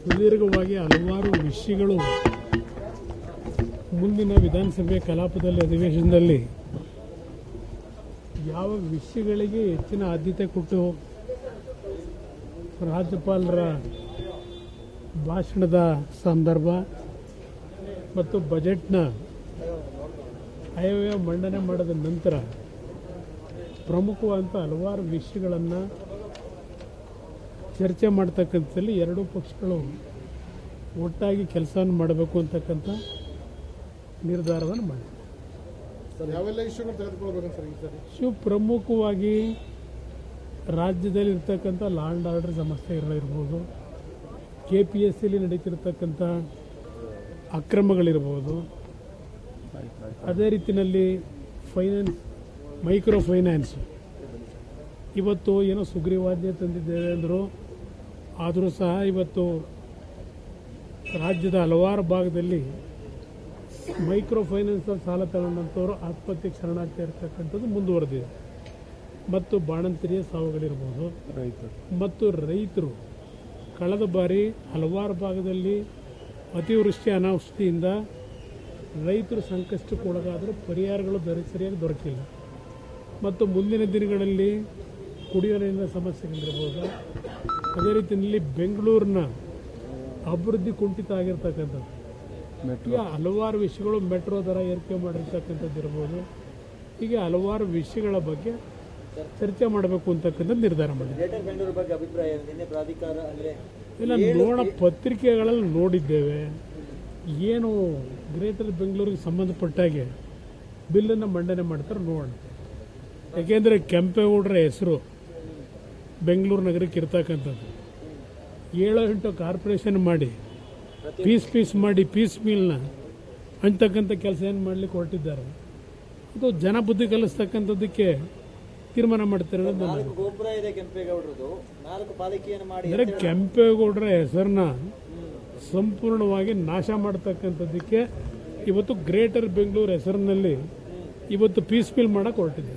ಸುದೀರ್ಘವಾಗಿ ಹಲವಾರು ವಿಷಯಗಳು ಮುಂದಿನ ವಿಧಾನಸಭೆ ಕಲಾಪದಲ್ಲಿ ಅಧಿವೇಶನದಲ್ಲಿ ಯಾವ ವಿಷಯಗಳಿಗೆ ಹೆಚ್ಚಿನ ಆದ್ಯತೆ ಕೊಟ್ಟು ರಾಜ್ಯಪಾಲರ ಭಾಷಣದ ಸಂದರ್ಭ ಮತ್ತು ಬಜೆಟ್ನ ಆಯವ್ಯಯ ಮಂಡನೆ ಮಾಡಿದ ನಂತರ ಪ್ರಮುಖವಾದಂಥ ಹಲವಾರು ವಿಷಯಗಳನ್ನು ಚರ್ಚೆ ಮಾಡ್ತಕ್ಕಂಥಲ್ಲಿ ಎರಡೂ ಪಕ್ಷಗಳು ಒಟ್ಟಾಗಿ ಕೆಲಸವನ್ನು ಮಾಡಬೇಕು ಅಂತಕ್ಕಂಥ ನಿರ್ಧಾರವನ್ನು ಮಾಡಿದೆ. ಯಾವೆಲ್ಲ ಇಶ್ಯೂನ ತೆಗೆದುಕೊಳ್ಬೇಕು ಸರ್ ಈ ಸರಿ? ಇಶ್ಯೂ ಪ್ರಮುಖವಾಗಿ ರಾಜ್ಯದಲ್ಲಿ ಇರ್ತಕ್ಕಂಥ ಲಾ ಆ್ಯಂಡ್ ಆರ್ಡರ್ ಸಮಸ್ಯೆಗಳಿರ್ಬೋದು, KPSCಲಿ ನಡೀತಿರ್ತಕ್ಕಂಥ ಅಕ್ರಮಗಳಿರ್ಬೋದು, ಅದೇ ರೀತಿಯಲ್ಲಿ ಮೈಕ್ರೋ ಫೈನಾನ್ಸ್ ಇವತ್ತು ಏನೋ ಸುಗ್ರೀವಾಜ್ಞೆ ತಂದಿದ್ದೇವೆ ಅಂದರು, ಆದರೂ ಸಹ ಇವತ್ತು ರಾಜ್ಯದ ಹಲವಾರು ಭಾಗದಲ್ಲಿ ಮೈಕ್ರೋ ಫೈನಾನ್ಸ್ ಸಾಲ ತಗೊಂಡಂಥವ್ರು ಆತ್ಮಹತ್ಯೆಗೆ ಶರಣಾಗ್ತಾ ಇರತಕ್ಕಂಥದ್ದು ಮುಂದುವರೆದಿದೆ. ಮತ್ತು ಬಾಣಂತಿರಿಯ ಸಾವುಗಳಿರ್ಬೋದು ಮತ್ತು ರೈತರು ಕಳೆದ ಬಾರಿ ಹಲವಾರು ಭಾಗದಲ್ಲಿ ಅತಿವೃಷ್ಟಿ ಅನಾವೃಷ್ಟಿಯಿಂದ ರೈತರು ಸಂಕಷ್ಟಕ್ಕೆ ಒಳಗಾದರೂ ಪರಿಹಾರಗಳು ಸರಿಯಾಗಿ ದೊರಕಿಲ್ಲ. ಮತ್ತು ಮುಂದಿನ ದಿನಗಳಲ್ಲಿ ಕುಡಿಯುವ ನೀರಿನ ಸಮಸ್ಯೆಗಳಿರ್ಬೋದು, ಅದೇ ರೀತಿಯಲ್ಲಿ ಬೆಂಗಳೂರಿನ ಅಭಿವೃದ್ಧಿ ಕುಂಠಿತ ಆಗಿರ್ತಕ್ಕಂಥದ್ದು, ಈಗ ಹಲವಾರು ವಿಷಯಗಳು, ಮೆಟ್ರೋ ದರ ಏರಿಕೆ ಮಾಡಿರ್ತಕ್ಕಂಥದ್ದು ಇರ್ಬೋದು, ಹೀಗೆ ಹಲವಾರು ವಿಷಯಗಳ ಬಗ್ಗೆ ಚರ್ಚೆ ಮಾಡಬೇಕು ಅಂತಕ್ಕಂಥ ನಿರ್ಧಾರ ಮಾಡಿದೆ. ಇಲ್ಲ, ಪತ್ರಿಕೆಗಳಲ್ಲಿ ನೋಡಿದ್ದೇವೆ. ಏನು ಗ್ರೇಟರ್ ಬೆಂಗಳೂರಿಗೆ ಸಂಬಂಧಪಟ್ಟಾಗೆ ಬಿಲ್ಲನ್ನು ಮಂಡನೆ ಮಾಡ್ತಾರೆ ನೋಡೋಣ. ಯಾಕೆಂದರೆ ಕೆಂಪೇಗೌಡರ ಹೆಸರು ಬೆಂಗಳೂರು ನಗರಕ್ಕೆ ಇರ್ತಕ್ಕಂಥದ್ದು, 7-8 ಕಾರ್ಪೊರೇಷನ್ ಮಾಡಿ ಪೀಸ್ ಮಾಡಿ ಪೀಸ್ ಮೀಲ್ನ ಹಂಚ್ತಕ್ಕಂಥ ಕೆಲಸ ಏನು ಮಾಡಲಿಕ್ಕೆ ಹೊರಟಿದ್ದಾರೆ. ಅದು ಜನ ಬುದ್ಧಿ ಕಲಿಸ್ತಕ್ಕಂಥದ್ದಕ್ಕೆ ತೀರ್ಮಾನ ಮಾಡ್ತಾರೆ. ಅಂದರೆ ಕೆಂಪೇಗೌಡರ ಹೆಸರನ್ನ ಸಂಪೂರ್ಣವಾಗಿ ನಾಶ ಮಾಡತಕ್ಕಂಥದ್ದಕ್ಕೆ ಇವತ್ತು ಗ್ರೇಟರ್ ಬೆಂಗಳೂರು ಹೆಸರಿನಲ್ಲಿ ಇವತ್ತು ಪೀಸ್ ಮೀಲ್ ಮಾಡಕ್ಕೆ ಹೊರಟಿದೆ.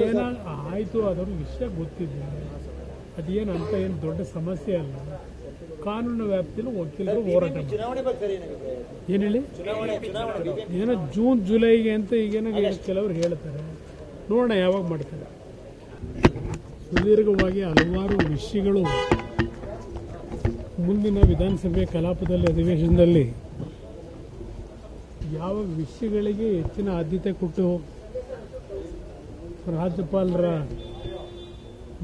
ಏನ ಆಯಿತು, ಅದರ ವಿಷಯ ಗೊತ್ತಿದೆ. ಅದೇನು ಅಂತ ಏನು ದೊಡ್ಡ ಸಮಸ್ಯೆ ಅಲ್ಲ. ಕಾನೂನು ವ್ಯಾಪ್ತಿಯಲ್ಲಿ ವಕೀಲರು ಹೋರಾಟ ಏನು ಹೇಳಿ, ಏನೋ ಜೂನ್ ಜುಲೈಗೆ ಅಂತ ಈಗೇನೋ ಕೆಲವರು ಹೇಳ್ತಾರೆ. ನೋಡೋಣ ಯಾವಾಗ ಮಾಡ್ತಾರೆ. ಸುದೀರ್ಘವಾಗಿ ಹಲವಾರು ವಿಷಯಗಳು ಮುಂದಿನ ವಿಧಾನಸಭೆ ಕಲಾಪದಲ್ಲಿ ಅಧಿವೇಶನದಲ್ಲಿ ಯಾವ ವಿಷಯಗಳಿಗೆ ಹೆಚ್ಚಿನ ಆದ್ಯತೆ ಕೊಟ್ಟು ರಾಜ್ಯಪಾಲರ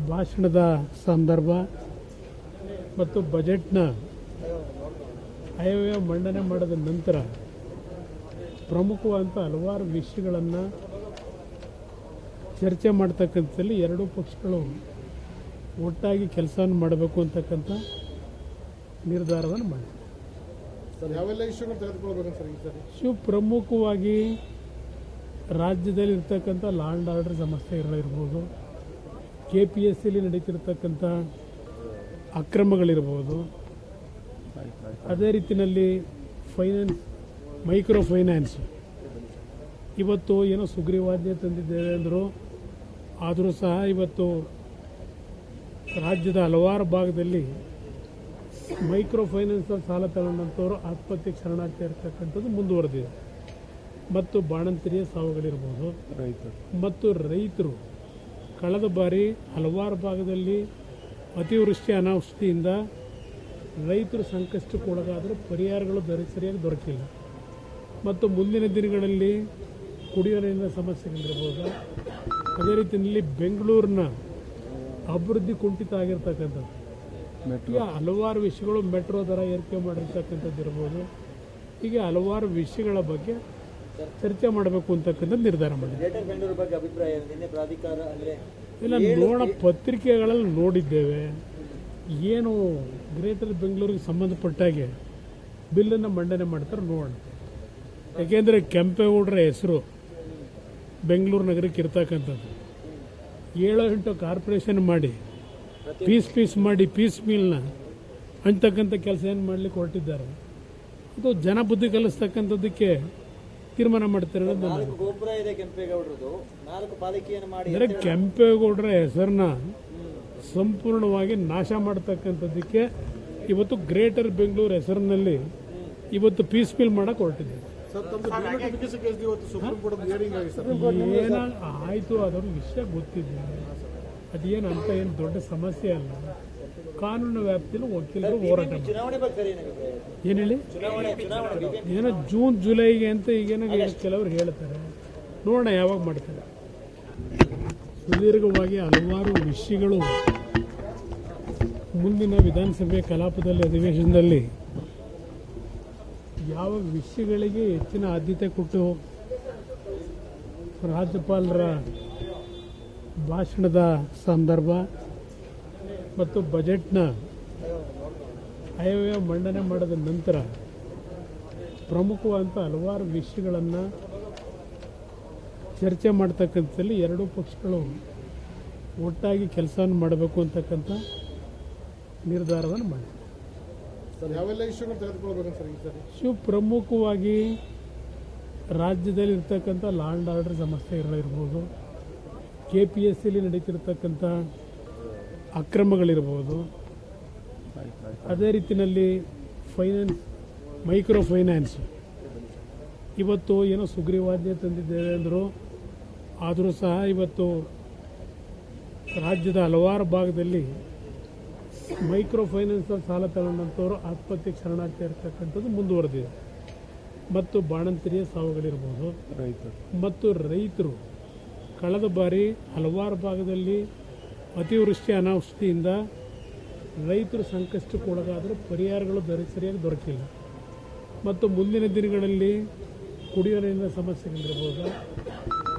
ಭಾಷಣದ ಸಂದರ್ಭ ಮತ್ತು ಬಜೆಟ್ನ ಆಯವ್ಯಯ ಮಂಡನೆ ಮಾಡಿದ ನಂತರ ಪ್ರಮುಖವಾದಂಥ ಹಲವಾರು ವಿಷಯಗಳನ್ನು ಚರ್ಚೆ ಮಾಡ್ತಕ್ಕಂಥಲ್ಲಿ ಎರಡೂ ಪಕ್ಷಗಳು ಒಟ್ಟಾಗಿ ಕೆಲಸವನ್ನು ಮಾಡಬೇಕು ಅಂತಕ್ಕಂಥ ನಿರ್ಧಾರವನ್ನು ಮಾಡಿದೆ. ಯಾವೆಲ್ಲ ಇಶ್ಯೂನ ತೆಗೆದುಕೊಳ್ಬೇಕು ಸರ್ ಈ ಸರಿ? ಇಶ್ಯೂ ಪ್ರಮುಖವಾಗಿ ರಾಜ್ಯದಲ್ಲಿ ಇರ್ತಕ್ಕಂಥ ಲಾ ಆ್ಯಂಡ್ ಆರ್ಡರ್ ಸಮಸ್ಯೆಗಳಿರ್ಬೋದು, KPSCಲಿ ನಡೀತಿರ್ತಕ್ಕಂಥ ಅಕ್ರಮಗಳಿರ್ಬೋದು, ಅದೇ ರೀತಿಯಲ್ಲಿ ಮೈಕ್ರೋ ಫೈನಾನ್ಸ್ ಇವತ್ತು ಏನೋ ಸುಗ್ರೀವಾಜ್ಞೆ ತಂದಿದ್ದೇವೆ ಅಂದರು, ಆದರೂ ಸಹ ಇವತ್ತು ರಾಜ್ಯದ ಹಲವಾರು ಭಾಗದಲ್ಲಿ ಮೈಕ್ರೋ ಫೈನಾನ್ಸ್ ಸಾಲ ತಗೊಂಡಂಥವ್ರು ಆತ್ಮಹತ್ಯೆಗೆ ಶರಣಾಗ್ತಾ ಇರತಕ್ಕಂಥದ್ದು ಮುಂದುವರೆದಿದೆ. ಮತ್ತು ಬಾಣಂತಿರಿಯ ಸಾವುಗಳಿರ್ಬೋದು ಮತ್ತು ರೈತರು ಕಳೆದ ಬಾರಿ ಹಲವಾರು ಭಾಗದಲ್ಲಿ ಅತಿವೃಷ್ಟಿ ಅನಾವೃಷ್ಟಿಯಿಂದ ರೈತರು ಸಂಕಷ್ಟಕ್ಕೆ ಒಳಗಾದರೂ ಪರಿಹಾರಗಳು ಸರಿಯಾಗಿ ದೊರಕಿಲ್ಲ. ಮತ್ತು ಮುಂದಿನ ದಿನಗಳಲ್ಲಿ ಕುಡಿಯುವ ನೀರಿನ ಸಮಸ್ಯೆಗಳಿರ್ಬೋದು, ಅದೇ ರೀತಿಯಲ್ಲಿ ಬೆಂಗಳೂರಿನ ಅಭಿವೃದ್ಧಿ ಕುಂಠಿತ ಆಗಿರ್ತಕ್ಕಂಥದ್ದು, ಈಗ ಹಲವಾರು ವಿಷಯಗಳು, ಮೆಟ್ರೋ ದರ ಏರಿಕೆ ಮಾಡಿರ್ತಕ್ಕಂಥದ್ದು ಇರ್ಬೋದು, ಹೀಗೆ ಹಲವಾರು ವಿಷಯಗಳ ಬಗ್ಗೆ ಚರ್ಚೆ ಮಾಡಬೇಕು ಅಂತಕ್ಕಂಥ ನಿರ್ಧಾರ ಮಾಡಿದೆ. ಇಲ್ಲ, ಪತ್ರಿಕೆಗಳಲ್ಲಿ ನೋಡಿದ್ದೇವೆ. ಏನು ಗ್ರೇಟರ್ ಬೆಂಗಳೂರಿಗೆ ಸಂಬಂಧಪಟ್ಟಾಗೆ ಬಿಲ್ಲನ್ನು ಮಂಡನೆ ಮಾಡ್ತಾರೆ ನೋಡೋಣ. ಯಾಕೆಂದರೆ ಕೆಂಪೇಗೌಡರ ಹೆಸರು ಬೆಂಗಳೂರು ನಗರಕ್ಕೆ ಇರ್ತಕ್ಕಂಥದ್ದು, 7-8 ಕಾರ್ಪೊರೇಷನ್ ಮಾಡಿ ಪೀಸ್ ಮಾಡಿ ಪೀಸ್ ಮೀಲ್ನ ಹಂಚ್ತಕ್ಕಂಥ ಕೆಲಸ ಏನು ಮಾಡಲಿಕ್ಕೆ ಹೊರಟಿದ್ದಾರೆ. ಅದು ಜನ ಬುದ್ಧಿ ಕಲಿಸ್ತಕ್ಕಂಥದ್ದಕ್ಕೆ ತೀರ್ಮಾನ ಮಾಡ್ತಾರೆ. ಅಂದರೆ ಕೆಂಪೇಗೌಡರ ಹೆಸರನ್ನ ಸಂಪೂರ್ಣವಾಗಿ ನಾಶ ಮಾಡ್ತಕ್ಕಂಥದ್ದಕ್ಕೆ ಇವತ್ತು ಗ್ರೇಟರ್ ಬೆಂಗಳೂರು ಹೆಸರಿನಲ್ಲಿ ಇವತ್ತು ಪೀಸ್ ಮಿಲ್ ಮಾಡಕ್ಕೆ ಹೊರಟಿದೆ. ಸರ್ ತಮ್ಮ ಡಿನೋಟಿಫಿಕೇಶನ್ ಕೇಸ್ ಇವತ್ತು ಸುಪ್ರೀಂ ಕೋರ್ಟ್ ಹಿಯರಿಂಗ್ ಆಗಿದೆ ಸರ್. ಏನ ಆಯಿತು ಅದರ ವಿಷಯ ಗೊತ್ತಿದೆ. ಅದೇನು ಅಂತ ಏನು ದೊಡ್ಡ ಸಮಸ್ಯೆ ಅಲ್ಲ. ಕಾನೂನು ವ್ಯಾಪ್ತಿಯಲ್ಲಿ ವಕೀಲರು ಹೋರಾಟ ಏನು ಹೇಳಿ ಏನೋ ಜೂನ್ ಜುಲೈಗೆ ಅಂತ ಈಗೇನೋ ಕೆಲವರು ಹೇಳ್ತಾರೆ. ನೋಡೋಣ ಯಾವಾಗ ಮಾಡ್ತಾರೆ. ಸುದೀರ್ಘವಾಗಿ ಹಲವಾರು ವಿಷಯಗಳು ಮುಂದಿನ ವಿಧಾನಸಭೆ ಕಲಾಪದಲ್ಲಿ ಅಧಿವೇಶನದಲ್ಲಿ ಯಾವ ವಿಷಯಗಳಿಗೆ ಹೆಚ್ಚಿನ ಆದ್ಯತೆ ಕೊಟ್ಟು ರಾಜ್ಯಪಾಲರ ಭಾಷಣದ ಸಂದರ್ಭ ಮತ್ತು ಬಜೆಟ್ನ ಆಯವ್ಯಯ ಮಂಡನೆ ಮಾಡಿದ ನಂತರ ಪ್ರಮುಖವಾದಂಥ ಹಲವಾರು ವಿಷಯಗಳನ್ನು ಚರ್ಚೆ ಮಾಡ್ತಕ್ಕಂಥಲ್ಲಿ ಎರಡೂ ಪಕ್ಷಗಳು ಒಟ್ಟಾಗಿ ಕೆಲಸವನ್ನು ಮಾಡಬೇಕು ಅಂತಕ್ಕಂಥ ನಿರ್ಧಾರವನ್ನು ಮಾಡಿದೆ. ಸರ್ ಯಾವೆಲ್ಲ ಇಶ್ಯೂನ ತೆಗೆದುಕೊಳ್ಬೇಕು ಸರ್ ಈ ಸರಿ? ಇಶ್ಯೂ ಪ್ರಮುಖವಾಗಿ ರಾಜ್ಯದಲ್ಲಿ ಇರ್ತಕ್ಕಂಥ ಲಾ ಆ್ಯಂಡ್ ಆರ್ಡರ್ ಸಮಸ್ಯೆಗಳಿರ್ಬೋದು, KPSCಲಿ ನಡೀತಿರ್ತಕ್ಕಂಥ ಅಕ್ರಮಗಳಿರ್ಬೋದು, ಅದೇ ರೀತಿಯಲ್ಲಿ ಮೈಕ್ರೋ ಫೈನಾನ್ಸ್ ಇವತ್ತು ಏನೋ ಸುಗ್ರೀವಾಜ್ಞೆ ತಂದಿದ್ದೇವೆ ಅಂದರು. ಆದರೂ ಸಹ ಇವತ್ತು ರಾಜ್ಯದ ಹಲವಾರು ಭಾಗದಲ್ಲಿ ಮೈಕ್ರೋ ಫೈನಾನ್ಸ್ ಸಾಲ ತಗೊಂಡಂಥವ್ರು ಆತ್ಮಹತ್ಯೆಗೆ ಶರಣಾಗ್ತಾ ಇರತಕ್ಕಂಥದ್ದು ಮುಂದುವರೆದಿದೆ. ಮತ್ತು ಬಾಣಂತಿರಿಯ ಸಾವುಗಳಿರ್ಬೋದು, ಮತ್ತು ರೈತರು ಕಳೆದ ಬಾರಿ ಹಲವಾರು ಭಾಗದಲ್ಲಿ ಅತಿವೃಷ್ಟಿ ಅನಾವೃಷ್ಟಿಯಿಂದ ರೈತರು ಸಂಕಷ್ಟಕ್ಕೆ ಒಳಗಾದರೂ ಪರಿಹಾರಗಳು ಸರಿಯಾಗಿ ದೊರಕಿಲ್ಲ. ಮತ್ತು ಮುಂದಿನ ದಿನಗಳಲ್ಲಿ ಕುಡಿಯುವ ನೀರಿನ ಸಮಸ್ಯೆಗಳಿರ್ಬೋದು,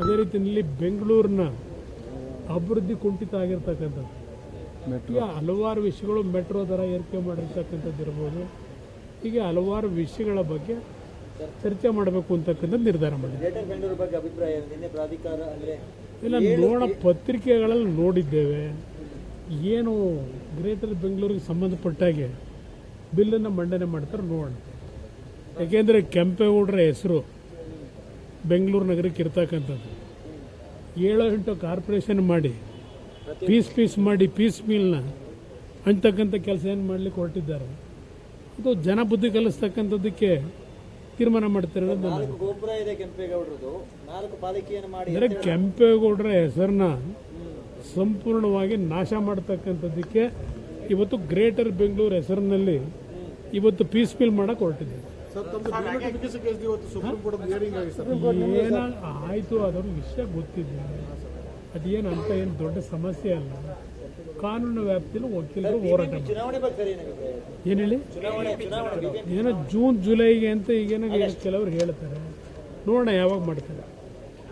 ಅದೇ ರೀತಿಯಲ್ಲಿ ಬೆಂಗಳೂರಿನ ಅಭಿವೃದ್ಧಿ ಕುಂಠಿತ ಆಗಿರ್ತಕ್ಕಂಥದ್ದು, ಈಗ ಹಲವಾರು ವಿಷಯಗಳು, ಮೆಟ್ರೋ ದರ ಏರಿಕೆ ಮಾಡಿರ್ತಕ್ಕಂಥದ್ದು ಇರ್ಬೋದು, ಹೀಗೆ ಹಲವಾರು ವಿಷಯಗಳ ಬಗ್ಗೆ ಚರ್ಚೆ ಮಾಡಬೇಕು ಅಂತಕ್ಕಂಥ ನಿರ್ಧಾರ ಮಾಡಿದೆ. ಇಲ್ಲ, ಪತ್ರಿಕೆಗಳಲ್ಲಿ ನೋಡಿದ್ದೇವೆ. ಏನು ಗ್ರೇಟರ್ ಬೆಂಗಳೂರಿಗೆ ಸಂಬಂಧಪಟ್ಟಾಗೆ ಬಿಲ್ಲನ್ನು ಮಂಡನೆ ಮಾಡ್ತಾರೆ ನೋಡೋಣ. ಯಾಕೆಂದರೆ ಕೆಂಪೇಗೌಡರ ಹೆಸರು ಬೆಂಗಳೂರು ನಗರಕ್ಕೆ ಇರ್ತಕ್ಕಂಥದ್ದು. 7-8 ಕಾರ್ಪೊರೇಷನ್ ಮಾಡಿ ಪೀಸ್ ಮಾಡಿ ಪೀಸ್ ಮೀಲ್ನ ಹಂಚ್ತಕ್ಕಂಥ ಕೆಲಸ ಏನು ಮಾಡಲಿಕ್ಕೆ ಹೊರಟಿದ್ದಾರೆ. ಅದು ಜನ ಬುದ್ಧಿ ಕಲಿಸ್ತಕ್ಕಂಥದ್ದಕ್ಕೆ ತೀರ್ಮಾನ ಮಾಡ್ತಾರೆ. ಅಂದರೆ ಕೆಂಪೇಗೌಡರ ಹೆಸರನ್ನ ಸಂಪೂರ್ಣವಾಗಿ ನಾಶ ಮಾಡ್ತಕ್ಕಂಥದ್ದಕ್ಕೆ ಇವತ್ತು ಗ್ರೇಟರ್ ಬೆಂಗಳೂರು ಹೆಸರಿನಲ್ಲಿ ಇವತ್ತು ಪೀಸ್ ಮಿಲ್ ಮಾಡಕ್ಕೆ ಹೊರಟಿದೆ. ಸರ್ ತಮ್ಮ ಡಿನೋಟಿಫಿಕೇಶನ್ ಕೇಸ್ ಇವತ್ತು ಸುಪ್ರೀಂ ಕೋರ್ಟ್ ಹಿಯರಿಂಗ್ ಆಗಿದೆ ಸರ್. ಏನ ಆಯಿತು ಅದರ ವಿಷಯ ಗೊತ್ತಿದೆ. ಅದೇನು ಅಂತ ಏನು ದೊಡ್ಡ ಸಮಸ್ಯೆ ಅಲ್ಲ. ಕಾನೂನು ವ್ಯಾಪ್ತಿಯಲ್ಲಿ ವಕೀಲರು ಹೋರಾಟ ಏನು ಹೇಳಿ ಏನೋ ಜೂನ್ ಜುಲೈಗೆ ಅಂತ ಈಗೇನೋ ಕೆಲವರು ಹೇಳ್ತಾರೆ. ನೋಡೋಣ ಯಾವಾಗ ಮಾಡ್ತಾರೆ.